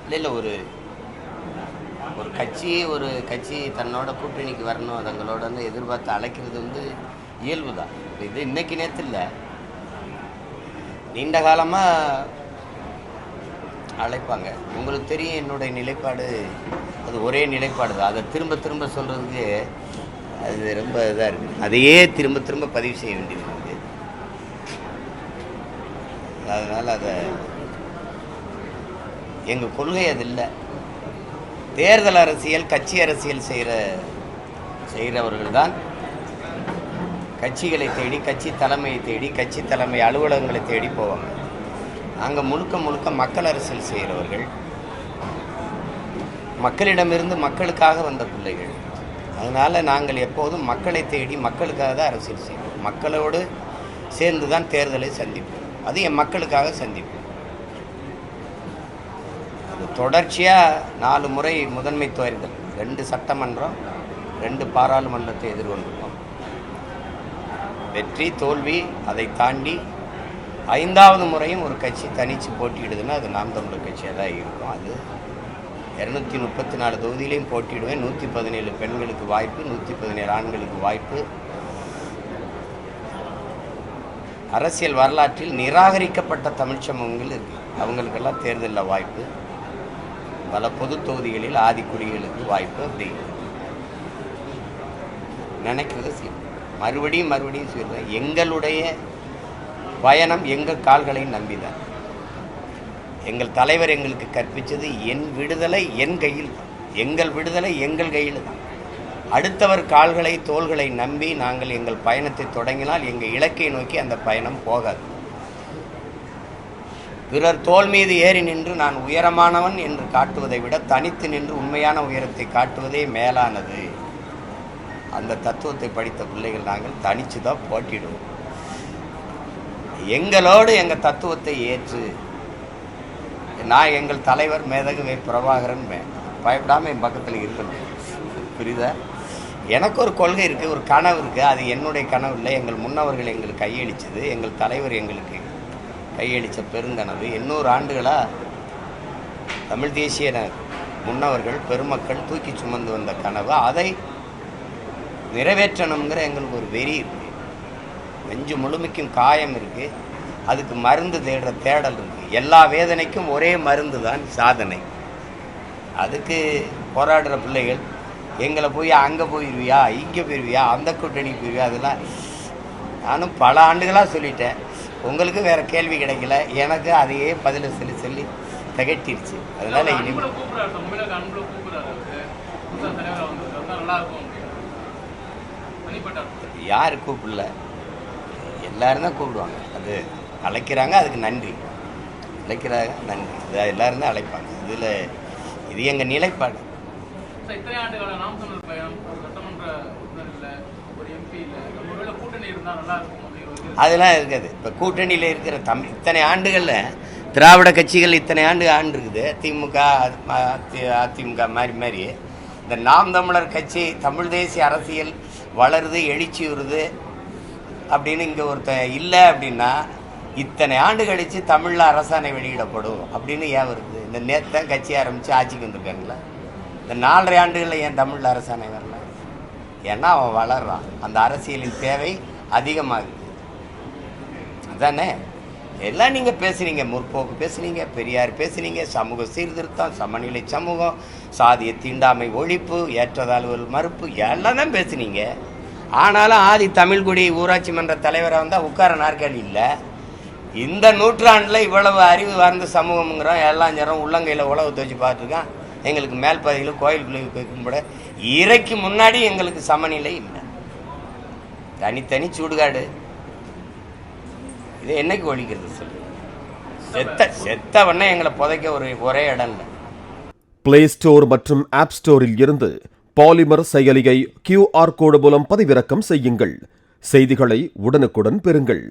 இல்லை ஒரு ஒரு கட்சி தன்னோட கூட்டணிக்கு வரணும், அதுங்களோட வந்து எதிர்பார்த்து அழைக்கிறது வந்து இயல்பு தான். இது இன்னைக்கு நேற்று இல்லை, நீண்ட காலமாக அழைப்பாங்க. உங்களுக்கு தெரியும் என்னுடைய நிலைப்பாடு, அது ஒரே நிலைப்பாடு தான். அதை திரும்ப திரும்ப சொல்கிறதுக்கு அது ரொம்ப இதாக இருக்குது. அதையே திரும்ப திரும்ப பதிவு செய்ய வேண்டியது இருக்குது. அதனால் அதை எங்கள் கொள்கை அது இல்லை. தேர்தல் அரசியல், கட்சி அரசியல் செய்கிறவர்கள் தான் கட்சிகளை தேடி, கட்சி தலைமையை தேடி, கட்சி தலைமை அலுவலகங்களை தேடி போவாங்க. அங்கே முழுக்க முழுக்க மக்கள் அரசியல் செய்கிறவர்கள், மக்களிடமிருந்து மக்களுக்காக வந்த பிள்ளைகள். அதனால் நாங்கள் எப்போதும் மக்களை தேடி மக்களுக்காக தான் அரசியல் செய்வோம். மக்களோடு சேர்ந்து தான் தேர்தலை சந்திப்போம். அது என் மக்களுக்காக சந்திப்போம். அது தொடர்ச்சியாக 4 முறை முதன்மை தேர்தல், 2 சட்டமன்றம், 2 பாராளுமன்றத்தை எதிர்கொண்டிருக்கோம். வெற்றி தோல்வி அதை தாண்டி 5வது முறையும் ஒரு கட்சி தனித்து போட்டியிடுதுன்னா அது நாம் தமிழர் கட்சியாக தான் இருக்கும். அது 234 தொகுதியிலையும் போட்டியிடுவேன். 117 பெண்களுக்கு வாய்ப்பு, 117 ஆண்களுக்கு வாய்ப்பு. அரசியல் வரலாற்றில் நிராகரிக்கப்பட்ட தமிழ் சமூகங்கள் இருக்குது, அவங்களுக்கெல்லாம் தேர்தலில் வாய்ப்பு. பல பொது தொகுதிகளில் ஆதிக்குடிகளுக்கு வாய்ப்பு. அப்படி நினைக்கிறது மறுபடியும் சொல்கிறேன், எங்களுடைய பயணம் எங்கள் கால்களை நம்பிதான். எங்கள் தலைவர் எங்களுக்கு கற்பித்தது என் விடுதலை என் கையில் தான், எங்கள் விடுதலை எங்கள் கையில் தான். அடுத்தவர் கால்களை தோள்களை நம்பி நாங்கள் எங்கள் பயணத்தை தொடங்கினால் எங்கள் இலக்கை நோக்கி அந்த பயணம் போகாது. பிறர் தோள் மீது ஏறி நின்று நான் உயரமானவன் என்று காட்டுவதை விட தனித்து நின்று உண்மையான உயரத்தை காட்டுவதே மேலானது. அந்த தத்துவத்தை படித்த பிள்ளைகள் நாங்கள் தனித்து தான் போட்டிடுவோம். எங்களோடு எங்கள் தத்துவத்தை ஏற்று, நான் எங்கள் தலைவர் மேதகு பிரபாகரன் பயப்படாமல் என் பக்கத்தில் இருக்கணும். புரியுதா? எனக்கு ஒரு கொள்கை இருக்குது, ஒரு கனவு இருக்குது. அது என்னுடைய கனவு இல்லை, எங்கள் முன்னவர்கள் எங்களுக்கு கையளித்தது, எங்கள் தலைவர் எங்களுக்கு கையளித்த பெருங்கனவு. 800 ஆண்டுகளாக தமிழ் தேசிய முன்னவர்கள் பெருமக்கள் தூக்கி சுமந்து வந்த கனவு. அதை நிறைவேற்றணுங்கிற எங்களுக்கு ஒரு வெறி இருக்குது. நெஞ்சு முழுமைக்கும் காயம் இருக்குது, அதுக்கு மருந்து தேடுற தேடல் இருக்குது. எல்லா வேதனைக்கும் ஒரே மருந்து தான் சாதனை. அதுக்கு போராடுற பிள்ளைகள் எங்களை போய் அங்கே போயிடுவியா, இங்கே போயிடுவியா, அந்த கூட்டணி போயிடுவியா, அதெல்லாம் நானும் பல ஆண்டுகளாக சொல்லிட்டேன். உங்களுக்கு வேறு கேள்வி கிடைக்கல, எனக்கு அதையே பதில சொல்லி திகட்டிடுச்சு. அதனால் யார் கூப்பிடல, எல்லாரும் தான் கூப்பிடுவாங்க. அது அழைக்கிறாங்க, அதுக்கு நன்றி. அழைக்கிறாங்க, நன்றி. அது எல்லாரும் தான் அழைப்பாங்க. இதில் இது எங்கள் நிலைப்பாடு. அதெல்லாம் இருக்காது. இப்போ கூட்டணியில் இருக்கிற இத்தனை ஆண்டுகளில் திராவிட கட்சிகள் இத்தனை ஆண்டு இருக்குது. திமுக அதிமுக மாதிரி இந்த நாம் தமிழர் கட்சி தமிழ் தேசிய அரசியல் வளருது, எழுச்சி வருது அப்படின்னு இங்கே ஒருத்தன் இல்லை அப்படின்னா, இத்தனை ஆண்டு கழித்து தமிழில் அரசாணை வெளியிடப்படும் அப்படின்னு ஏன் வருது? இந்த நேற்று தான் கட்சி ஆரம்பித்து ஆட்சிக்கு வந்திருக்காங்களா? இந்த 4.5 ஆண்டுகளில் ஏன் தமிழில் அரசாணை வரல? ஏன்னா அவன் வளர்றான், அந்த அரசியலின் தேவை அதிகமாகுது. அதானே எல்லாம் நீங்கள் பேசுனீங்க, முற்போக்கு பேசுனீங்க, பெரியார் பேசுனீங்க, சமூக சீர்திருத்தம், சமநிலை சமூகம், சாதிய தீண்டாமை ஒழிப்பு, ஏற்றத்தாழ்வுகள் மறுப்பு, எல்லாம் தான் பேசுனீங்க. ஆனாலும் ஆதி தமிழ்குடி ஊராட்சி மன்ற தலைவராக வந்தால் உட்கார நாற்காலி இல்லை. இந்த நூற்றாண்டில் இவ்வளவு அறிவு வார்ந்த சமூகம்ங்கிறோம், எல்லாம் நேரம் உள்ளங்கையில் உழவு துவச்சி பார்த்துருக்கான். எங்களுக்கு மேல் பகுதியில் கோயிலுக்குள்ளே கும்பிட இறைக்கு முன்னாடி எங்களுக்கு சமநிலை இல்லை. தனித்தனி சூடுகாடு. இது என்னைக்கு ஒழிக்கிறது சொல்லு? செத்தவண்ணே எங்களை புதைக்க ஒரே இடம் இல்லை. பிளே ஸ்டோர் மற்றும் ஆப் ஸ்டோரில் இருந்து பாலிமர் செயலியை QR கோடு மூலம் பதிவிறக்கம் செய்யுங்கள். செய்திகளை உடனுக்குடன் பெறுங்கள்.